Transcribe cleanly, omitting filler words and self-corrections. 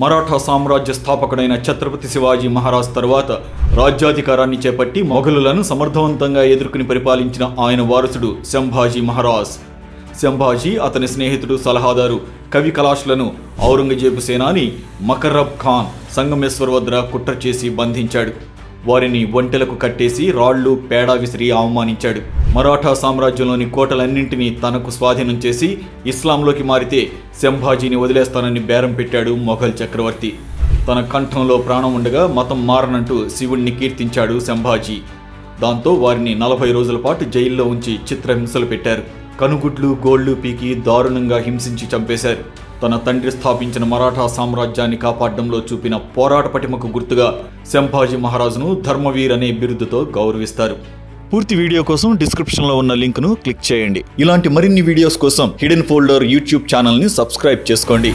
మరాఠా సామ్రాజ్య స్థాపకుడైన ఛత్రపతి శివాజీ మహారాజ్ తరువాత రాజ్యాధికారాన్ని చేపట్టి మొఘలులను సమర్థవంతంగా ఎదుర్కొని పరిపాలించిన ఆయన వారసుడు సంభాజీ మహారాజ్. సంభాజీ అతని స్నేహితుడు సలహాదారు కవి కలాష్లను ఔరంగజేబు సేనాని మకరబ్ ఖాన్ సంగమేశ్వర్ వద్ద కుట్ర చేసి బంధించాడు. వారిని ఒంటెలకు కట్టేసి రాళ్లు పేడా విసిరి అవమానించాడు. మరాఠా సామ్రాజ్యంలోని కోటలన్నింటినీ తనకు స్వాధీనం చేసి ఇస్లాంలోకి మారితే సంభాజీని వదిలేస్తానని బేరం పెట్టాడు మొఘల్ చక్రవర్తి. తన కంఠంలో ప్రాణం ఉండగా మతం మారనంటూ శివుణ్ణి కీర్తించాడు సంభాజీ. దాంతో వారిని 40 రోజుల పాటు జైల్లో ఉంచి చిత్రహింసలు పెట్టారు. కనుగుడ్లు గోళ్లు పీకి దారుణంగా హింసించి చంపేశారు. తన తండ్రి స్థాపించిన మరాఠా సామ్రాజ్యాన్ని కాపాడడంలో చూపిన పోరాట పటిమకు గుర్తుగా సంభాజీ మహారాజును ధర్మవీర్ అనే బిరుదుతో గౌరవిస్తారు. పూర్తి వీడియో కోసం డిస్క్రిప్షన్లో ఉన్న లింక్ను క్లిక్ చేయండి. ఇలాంటి మరిన్ని వీడియోస్ కోసం హిడెన్ ఫోల్డర్ యూట్యూబ్ ఛానల్ని సబ్స్క్రైబ్ చేసుకోండి.